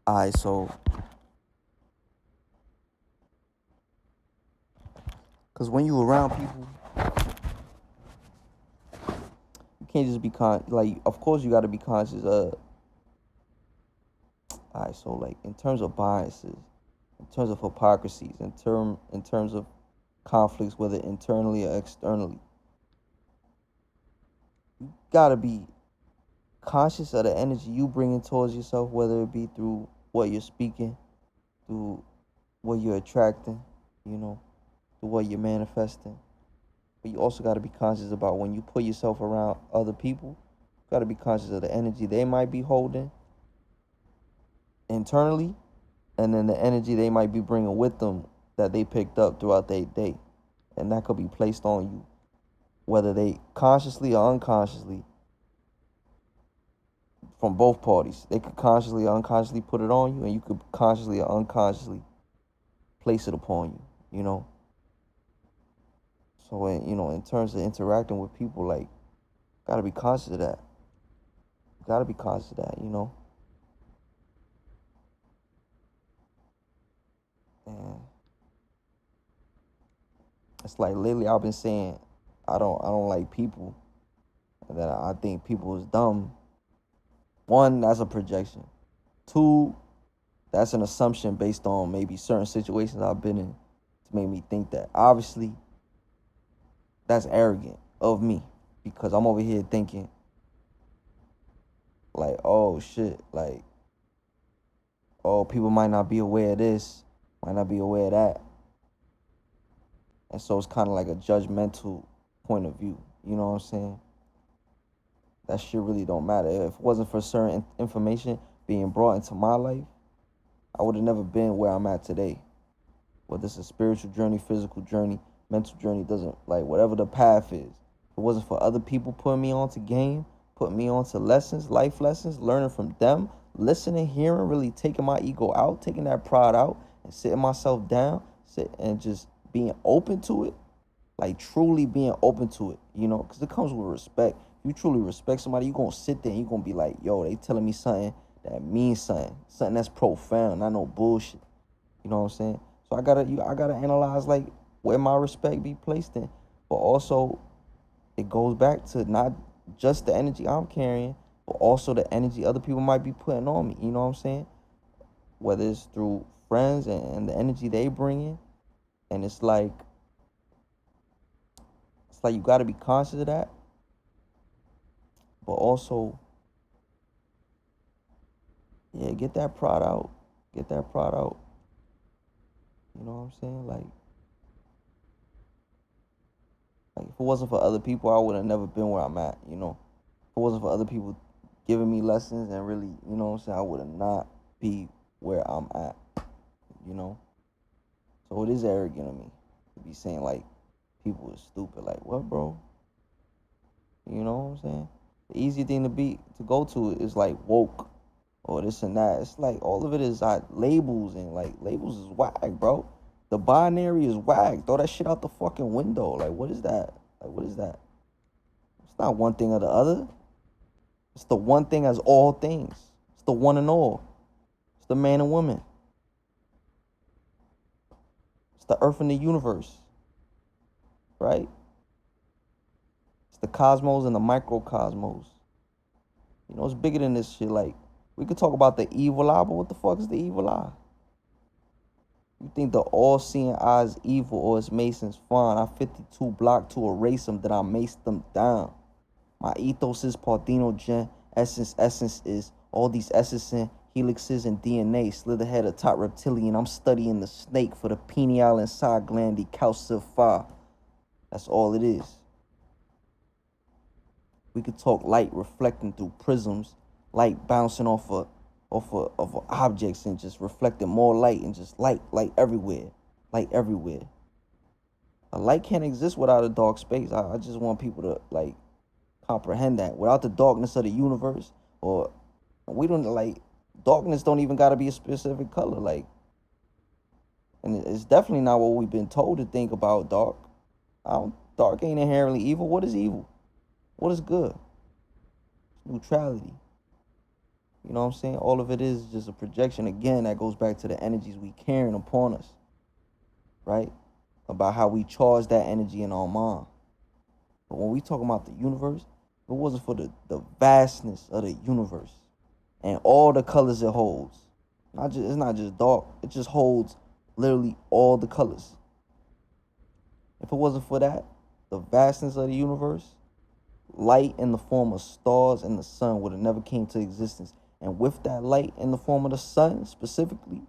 Alright, so because when you around people, you can't just be like, of course you got to be conscious of. Alright, so like in terms of biases, in terms of hypocrisies, in terms of conflicts, whether internally or externally, you gotta be conscious of the energy you bringing towards yourself, whether it be through what you're speaking, through what you're attracting, through what you're manifesting. But you also got to be conscious about when you put yourself around other people. You got to be conscious of the energy they might be holding internally, and then the energy they might be bringing with them that they picked up throughout their day. And that could be placed on you, whether they consciously or unconsciously, from both parties. They could consciously or unconsciously put it on you, and you could consciously or unconsciously place it upon you. So, in terms of interacting with people, like, gotta be conscious of that. Gotta be conscious of that. And it's like lately I've been saying I don't like people, and that I think people is dumb. One, that's a projection. Two, that's an assumption based on maybe certain situations I've been in to make me think that. Obviously, that's arrogant of me, because I'm over here thinking like, oh shit, like, oh, people might not be aware of this, might not be aware of that. And so it's kind of like a judgmental point of view. You know what I'm saying? That shit really don't matter. If it wasn't for certain information being brought into my life, I would have never been where I'm at today. Whether it's a spiritual journey, physical journey, mental journey, doesn't, like, whatever the path is. If it wasn't for other people putting me onto game, putting me onto lessons, life lessons, learning from them, listening, hearing, really taking my ego out, taking that pride out, and sitting myself down, and just being open to it, like truly being open to it, because it comes with respect. If you truly respect somebody, you're going to sit there and you're going to be like, yo, they telling me something that means something that's profound, not no bullshit. You know what I'm saying? So I gotta analyze, like, where my respect be placed in. But also, it goes back to not just the energy I'm carrying, but also the energy other people might be putting on me. You know what I'm saying? Whether it's through friends and the energy they bring in. And it's like you gotta be conscious of that. But also, yeah, get that pride out. Get that pride out. You know what I'm saying? Like if it wasn't for other people, I would have never been where I'm at. If it wasn't for other people giving me lessons and really, you know what I'm saying, I would have not be where I'm at. So it is arrogant of me to be saying, like, people is stupid. Like, what, bro? You know what I'm saying? The easy thing to go to is like woke or this and that. It's like all of it is labels, and like labels is whack, bro. The binary is whack. Throw that shit out the fucking window. Like, what is that? Like, what is that? It's not one thing or the other. It's the one thing as all things. It's the one and all. It's the man and woman. It's the earth and the universe. Right? It's the cosmos and the microcosmos. It's bigger than this shit. Like, we could talk about the evil eye, but what the fuck is the evil eye? You think the all-seeing eye is evil, or it's Mason's fun? I 52 block to erase them, then I mace them down. My ethos is Parthenogen. Essence is all these essence, helixes and DNA. Slitherhead atop reptilian. I'm studying the snake for the pineal and side gland decalcify. That's all it is. We could talk light reflecting through prisms, light bouncing off of objects and just reflecting more light, and just light everywhere. Light everywhere. A light can't exist without a dark space. I just want people to, like, comprehend that. Without the darkness of the universe, or we don't, like, darkness don't even gotta be a specific color. Like, and it's definitely not what we've been told to think about dark. Dark ain't inherently evil. What is evil? What is good? Neutrality. You know what I'm saying? All of it is just a projection. Again, that goes back to the energies we carrying upon us, right? About how we charge that energy in our mind. But when we talk about the universe, if it wasn't for the vastness of the universe and all the colors it holds, it's not just dark, it just holds literally all the colors. If it wasn't for that, the vastness of the universe, light in the form of stars and the sun would have never came to existence. And with that light in the form of the sun specifically,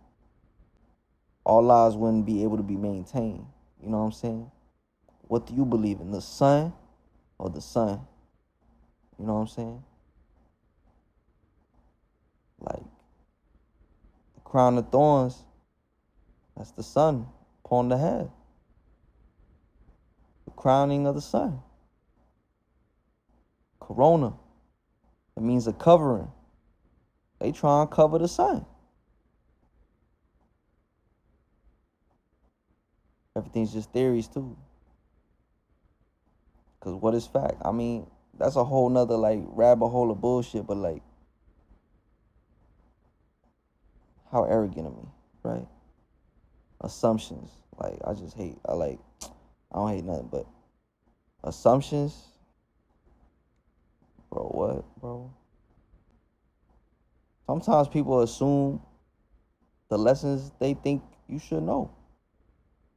our lives wouldn't be able to be maintained. You know what I'm saying? What do you believe in, the sun or the sun? You know what I'm saying? Like, the crown of thorns, that's the sun upon the head. The crowning of the sun. Corona, it means a covering. They try and cover the sun. Everything's just theories too. Because what is fact? I mean, that's a whole nother like rabbit hole of bullshit, but like, how arrogant of me, right? Assumptions. Like, I don't hate nothing, but assumptions, bro, what, bro? Sometimes people assume the lessons they think you should know.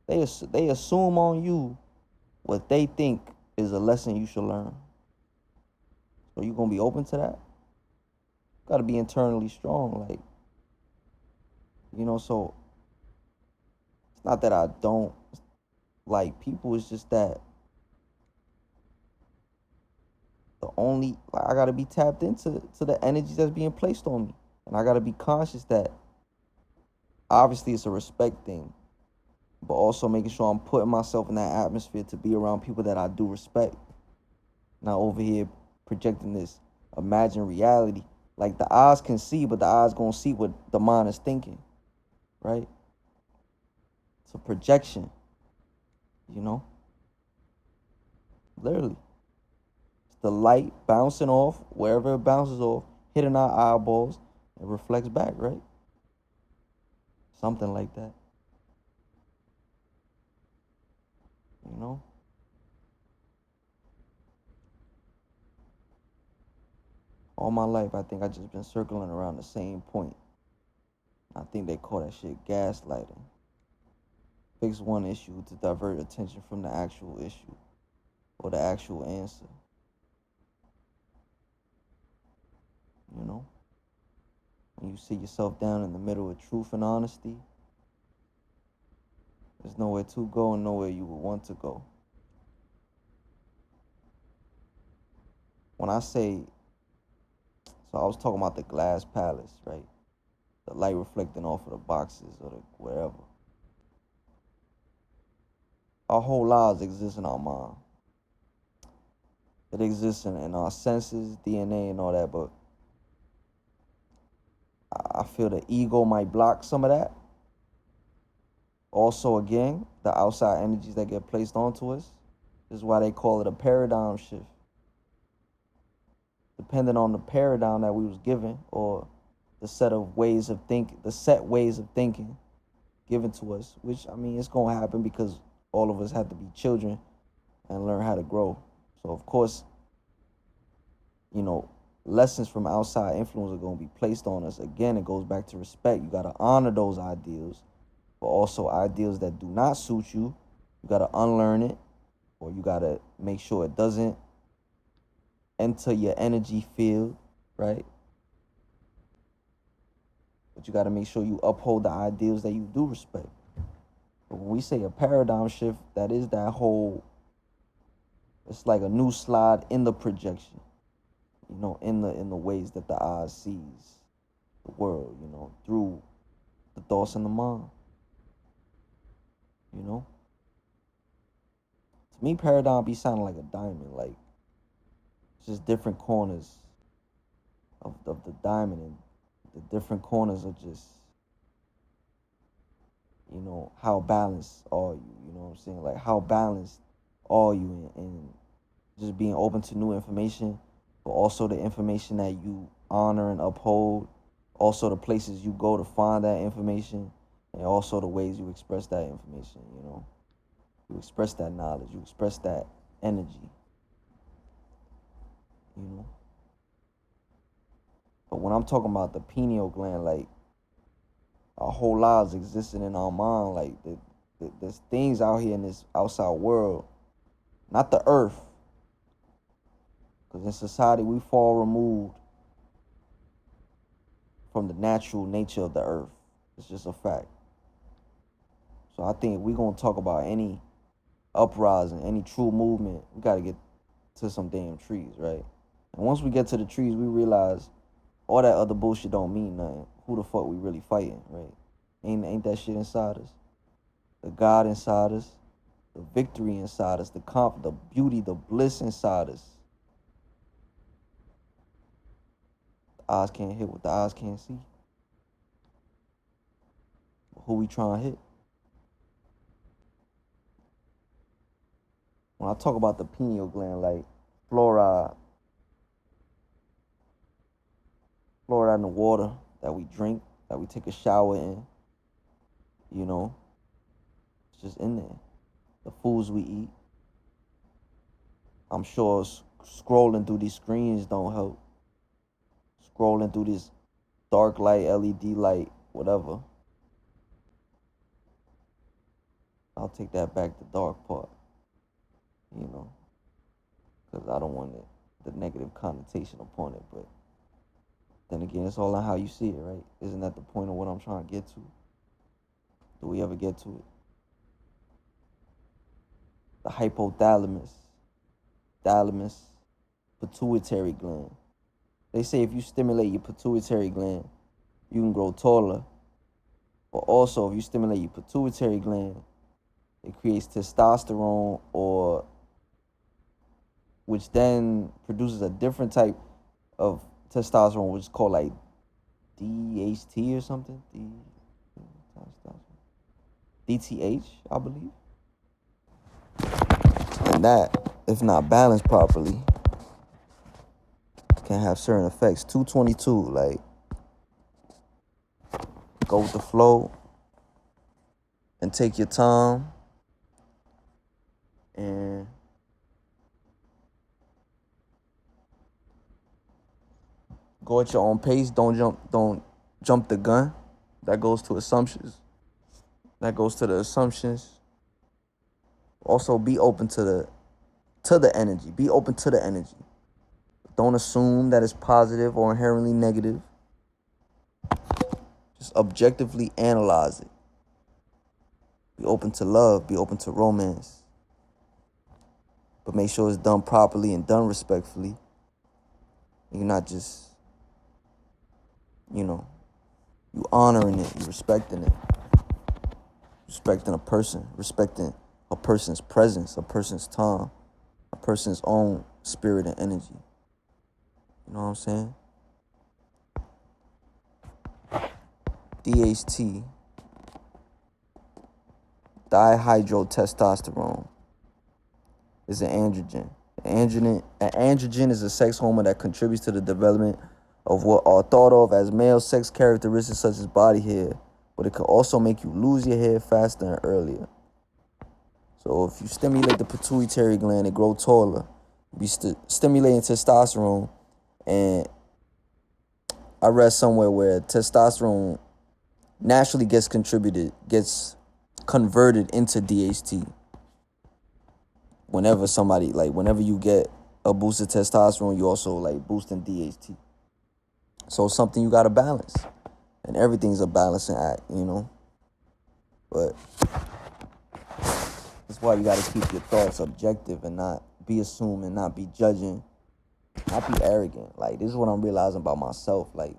They assume on you what they think is a lesson you should learn. So you gonna be open to that? Gotta be internally strong, like, you know, so it's not that I don't like people, it's just that I gotta be tapped into the energy that's being placed on me. And I gotta be conscious that obviously it's a respect thing, but also making sure I'm putting myself in that atmosphere to be around people that I do respect. Not over here projecting this imagined reality. Like, the eyes can see, but the eyes gonna see what the mind is thinking, right? It's a projection, you know? Literally. It's the light bouncing off, wherever it bounces off, hitting our eyeballs, and reflects back, right? Something like that. You know? All my life, I think I just been circling around the same point. I think they call that shit gaslighting. Fix one issue to divert attention from the actual issue or the actual answer. You know? When you sit yourself down in the middle of truth and honesty, there's nowhere to go and nowhere you would want to go. When I say, so I was talking about the glass palace, right? The light reflecting off of the boxes or the wherever. Our whole lives exist in our mind. It exists in our senses, DNA and all that, but I feel the ego might block some of that. Also, again, the outside energies that get placed onto us. This is why they call it a paradigm shift. Depending on the paradigm that we was given, or the set ways of thinking given to us, which, I mean, it's going to happen because all of us have to be children and learn how to grow. So, of course, you know, lessons from outside influence are going to be placed on us. Again, it goes back to respect. You got to honor those ideals, but also ideals that do not suit you. You got to unlearn it, or you got to make sure it doesn't enter your energy field, right? But you got to make sure you uphold the ideals that you do respect. But when we say a paradigm shift, that is that whole, it's like a new slide in the projection, you know, in the ways that the eye sees the world, you know, through the thoughts in the mind, you know. To me, paradigm be sounding like a diamond, like it's just different corners of the diamond, and the different corners are just, you know, how balanced are you, you know what I'm saying? Like, how balanced are you in just being open to new information, but also the information that you honor and uphold. Also the places you go to find that information, and also the ways you express that information, you know. You express that knowledge, you express that energy, you know. But when I'm talking about the pineal gland, like, our whole lives existing in our mind, like, there's things out here in this outside world, not the earth, because in society we fall removed from the natural nature of the earth. It's just a fact. So I think if we're going to talk about any uprising, any true movement, we got to get to some damn trees, right? And once we get to the trees, we realize all that other bullshit don't mean nothing. Who the fuck we really fighting, right? Ain't that shit inside us? The God inside us, the victory inside us, the beauty, the bliss inside us. The eyes can't hit what the eyes can't see. But who we trying to hit? When I talk about the pineal gland, like fluoride in the water that we drink, that we take a shower in, you know, it's just in there. The foods we eat. I'm sure scrolling through these screens don't help. Scrolling through this dark light, LED light, whatever. I'll take that back, the dark part, you know, because I don't want the negative connotation upon it. But then again, it's all on how you see it, right? Isn't that the point of what I'm trying to get to? Do we ever get to it? The hypothalamus, pituitary gland. They say if you stimulate your pituitary gland, you can grow taller. But also, if you stimulate your pituitary gland, it creates testosterone, which then produces a different type of testosterone, which is called like DHT or something. DTH, I believe. And that, if not balanced properly, can have certain effects. 222, like, go with the flow and take your time and go at your own pace. Don't jump the gun. That goes to assumptions. Also, be open to the energy. Be open to the energy. Don't assume that it's positive or inherently negative. Just objectively analyze it. Be open to love. Be open to romance. But make sure it's done properly and done respectfully. You're not just, you honoring it, you respecting it. Respecting a person, respecting a person's presence, a person's time, a person's own spirit and energy. You know what I'm saying? DHT, dihydrotestosterone, is an androgen. An androgen is a sex hormone that contributes to the development of what are thought of as male sex characteristics such as body hair, but it could also make you lose your hair faster and earlier. So if you stimulate the pituitary gland, it grow taller. Be stimulating testosterone, and I read somewhere where testosterone naturally gets converted into DHT. Whenever you get a boost of testosterone, you also like boosting DHT. So it's something you gotta balance. And everything's a balancing act, But that's why you gotta keep your thoughts objective and not be assuming, not be judging, not be arrogant. Like, this is what I'm realizing about myself. Like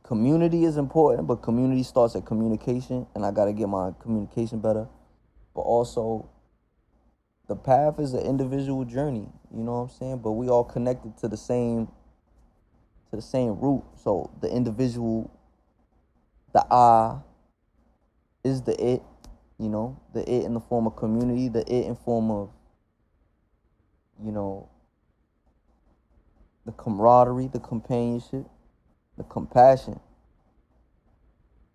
community is important, but community starts at communication, and I gotta get my communication better. But also, the path is an individual journey, you know what I'm saying? But we all connected to the same root. So the individual, the I is the it, the it in the form of community, the it in form of, the camaraderie, the companionship, the compassion.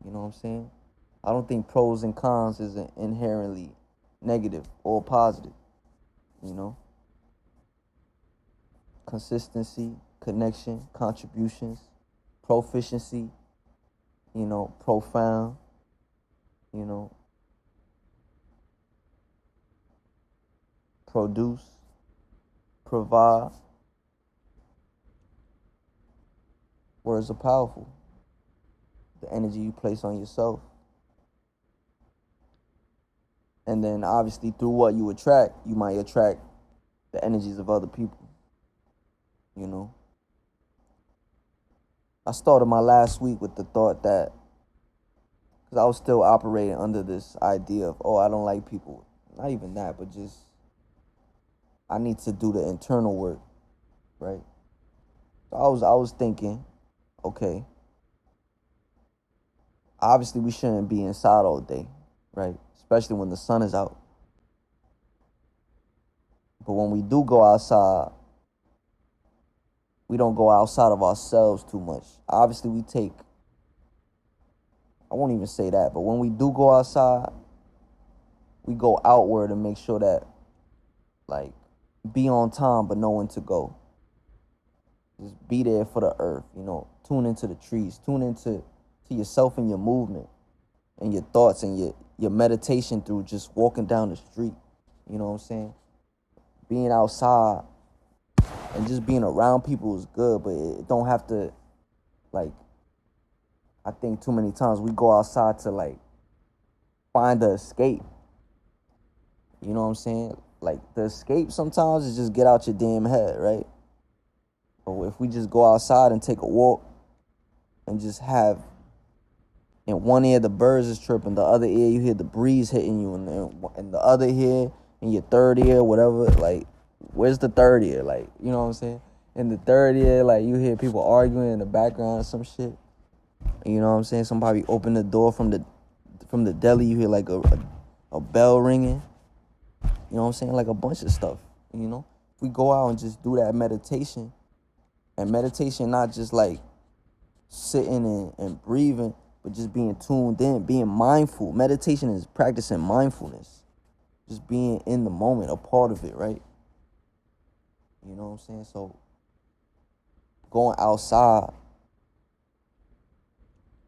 You know what I'm saying? I don't think pros and cons is inherently negative or positive. You know? Consistency, connection, contributions, proficiency, you know, profound, you know, produce, provide. Words are powerful. The energy you place on yourself. And then obviously through what you attract, you might attract the energies of other people. You know? I started my last week with the thought that, because I was still operating under this idea of, oh, I don't like people. Not even that, but just, I need to do the internal work, right? So I was thinking, okay, obviously we shouldn't be inside all day, right? Especially when the sun is out. But when we do go outside, we don't go outside of ourselves too much. Obviously we take, I won't even say that, but when we do go outside, we go outward and make sure that, like, be on time but know when to go. Just be there for the earth, you know, tune into the trees, tune into yourself and your movement and your thoughts and your meditation through just walking down the street. You know what I'm saying? Being outside and just being around people is good, but it don't have to, like, I think too many times we go outside to, like, find the escape. You know what I'm saying? Like, the escape sometimes is just get out your damn head, right? But if we just go outside and take a walk and just have, in one ear the birds is chirping, the other ear you hear the breeze hitting you, and the other ear, in your third ear, whatever, like, where's the third ear? Like, you know what I'm saying? In the third ear, like, you hear people arguing in the background or some shit. You know what I'm saying? Somebody open the door from the deli, you hear like a bell ringing. You know what I'm saying? Like a bunch of stuff, you know? If we go out and just do that meditation, and meditation not just like sitting and breathing, but just being tuned in, being mindful. Meditation is practicing mindfulness. Just being in the moment, a part of it, right? You know what I'm saying? So going outside,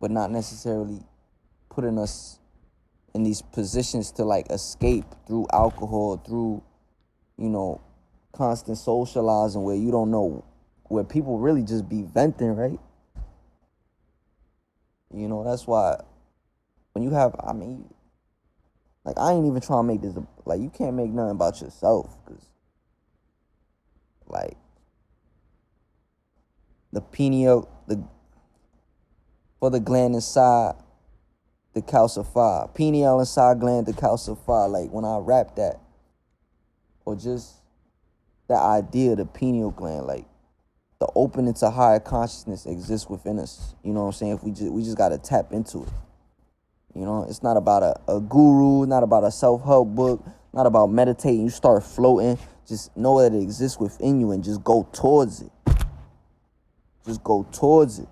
but not necessarily putting us in these positions to, like, escape through alcohol, through, you know, constant socializing where you don't know, where people really just be venting, right? You know, that's why when you have, I mean, like, I ain't even trying to make this, like, you can't make nothing about yourself, because, like, the pineal, for the gland inside the calcify, pineal inside gland to calcify, like, when I rap that, or just that idea, the pineal gland, like, the opening to higher consciousness exists within us. You know what I'm saying? If we just gotta tap into it. You know, it's not about a guru, not about a self-help book, not about meditating. You start floating. Just know that it exists within you and just go towards it. Just go towards it.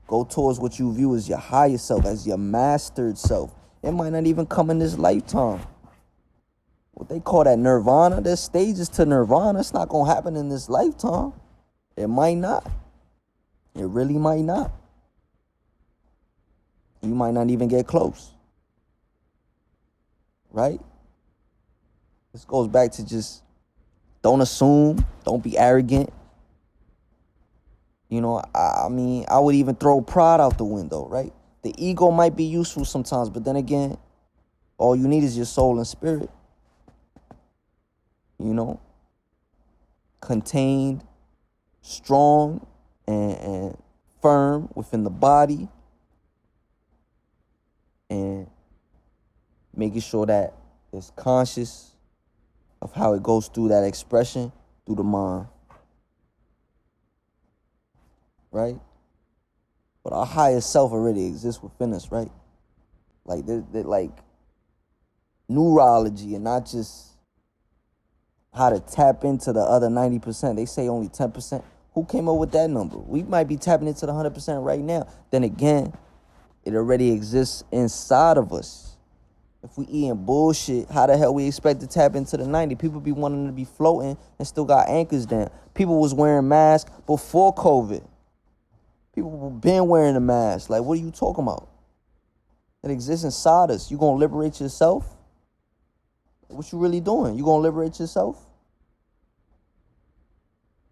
Go towards what you view as your higher self, as your mastered self. It might not even come in this lifetime. What they call that nirvana, there's stages to nirvana. It's not going to happen in this lifetime. It might not. It really might not. You might not even get close. Right? This goes back to just don't assume, don't be arrogant. You know, I mean, I would even throw pride out the window, right? The ego might be useful sometimes, but then again, all you need is your soul and spirit. You know, contained, strong, and firm within the body, and making sure that it's conscious of how it goes through that expression through the mind. Right? But our higher self already exists within us, right? Like, they're like neurology, and not just how to tap into the other 90%. They say only 10%. Who came up with that number? We might be tapping into the 100% right now. Then again, it already exists inside of us. If we eating bullshit, how the hell we expect to tap into the 90? People be wanting to be floating and still got anchors down. People was wearing masks before COVID. People been wearing a mask. Like, what are you talking about? It exists inside us. You gonna liberate yourself? What you really doing? You gonna liberate yourself?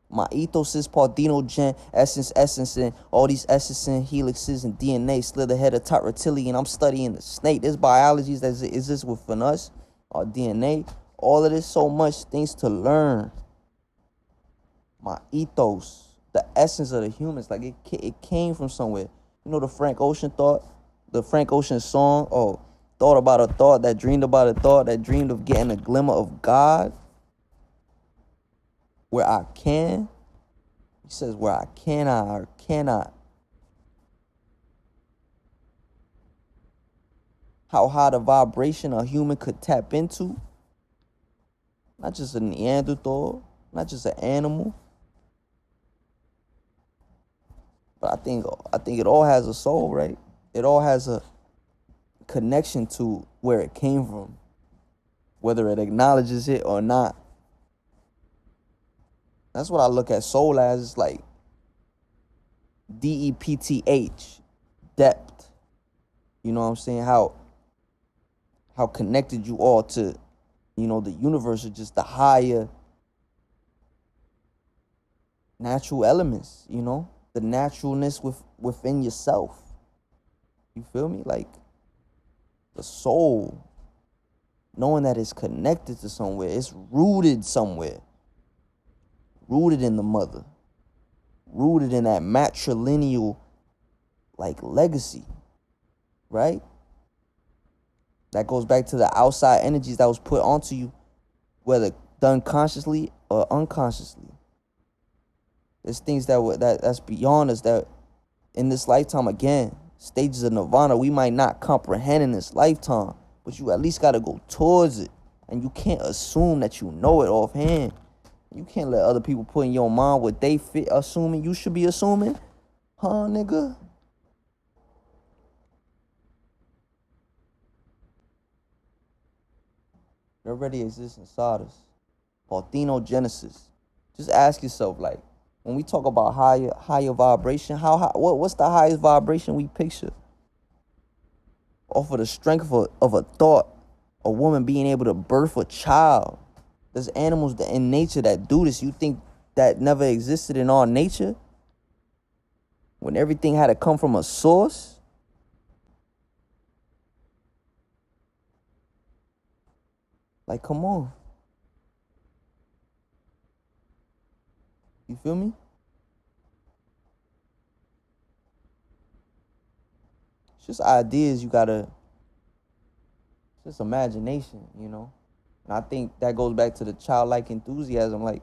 My ethos is Pardino essence, and all these essence and helixes and DNA, slither head of top reptilian. I'm studying the snake. There's biologies that exist within us, our DNA. All of this, so much things to learn. My ethos, the essence of the humans, like it came from somewhere. You know the Frank Ocean song, thought about a thought that dreamed about a thought that dreamed of getting a glimmer of God. Where I can, he says, where I cannot or cannot. How high the vibration a human could tap into. Not just a Neanderthal, not just an animal. But I think it all has a soul, right? It all has a connection to where it came from, whether it acknowledges it or not. That's what I look at soul as. It's like DEPTH, depth. You know what I'm saying? How connected you all to, the universe, or just the higher natural elements, the naturalness within yourself. You feel me? Like the soul, knowing that it's connected to somewhere, it's rooted somewhere. Rooted in the mother, rooted in that matrilineal, like, legacy, right? That goes back to the outside energies that was put onto you, whether done consciously or unconsciously. There's things that's beyond us that in this lifetime, again, stages of nirvana, we might not comprehend in this lifetime, but you at least got to go towards it. And you can't assume that you know it offhand. You can't let other people put in your mind what they fit assuming you should be assuming. Huh, nigga? It already exists inside us. Parthenogenesis. Just ask yourself, like, when we talk about higher vibration, what's the highest vibration we picture? Off of the strength of a thought, a woman being able to birth a child. There's animals in nature that do this. You think that never existed in our nature? When everything had to come from a source? Like, come on. You feel me? It's just ideas you gotta, it's just imagination, And I think that goes back to the childlike enthusiasm. Like,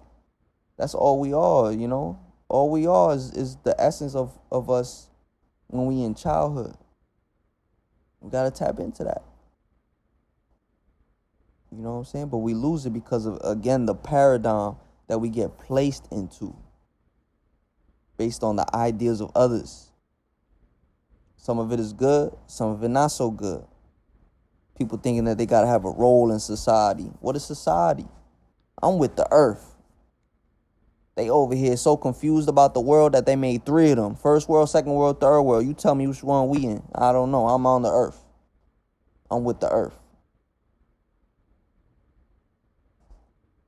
that's all we are, All we are is the essence of us when we in childhood. We got to tap into that. You know what I'm saying? But we lose it because of, again, the paradigm that we get placed into based on the ideas of others. Some of it is good, some of it not so good. People thinking that they got to have a role in society. What is society? I'm with the earth. They over here so confused about the world that they made 3 of them. First world, second world, third world. You tell me which one we in. I don't know. I'm on the earth. I'm with the earth.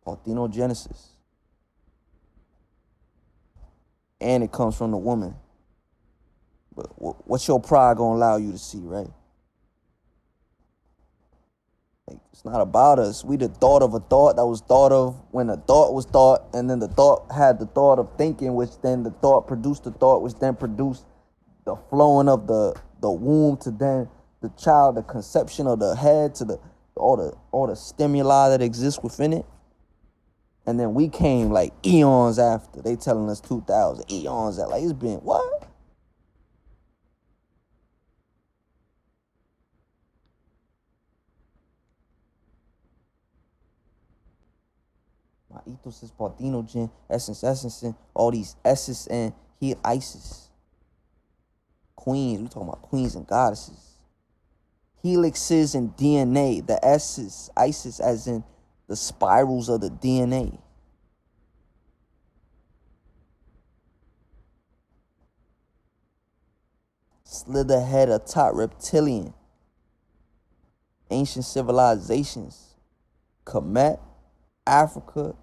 Parthenogenesis. And it comes from the woman. But what's your pride gonna allow you to see, right? Like, it's not about us. We the thought of a thought that was thought of when a thought was thought, and then the thought had the thought of thinking, which then the thought produced the thought, which then produced the flowing of the womb to then the child, the conception of the head to all the stimuli that exist within it. And then we came like eons after. They telling us 2,000 eons that, like, it's been what? My ethos is partenogen, essence, and all these S's and here Isis. Queens, we talking about queens and goddesses. Helixes and DNA, the S's, Isis as in the spirals of the DNA. Slitherhead atop reptilian. Ancient civilizations. Kemet, Africa.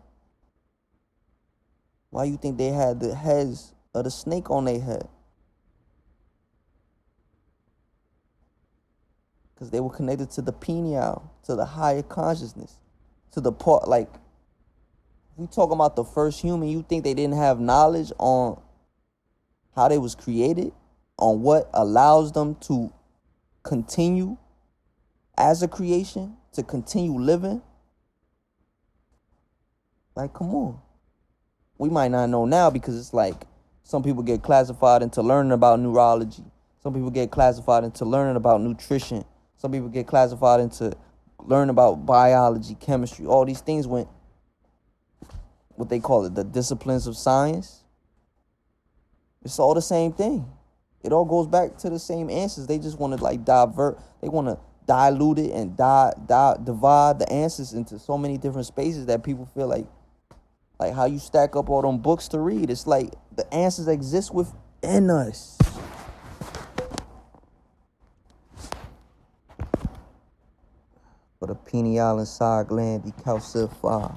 Why you think they had the heads of the snake on their head? Because they were connected to the pineal, to the higher consciousness, to the part, like, we talking about the first human, you think they didn't have knowledge on how they was created, on what allows them to continue as a creation, to continue living? Like, come on. We might not know now because it's like some people get classified into learning about neurology. Some people get classified into learning about nutrition. Some people get classified into learning about biology, chemistry. All these things went, what they call it, the disciplines of science. It's all the same thing. It all goes back to the same answers. They just want to like divert. They want to dilute it and divide the answers into so many different spaces that people feel like how you stack up all them books to read. It's like the answers exist within us. For the pineal and side gland decalcify.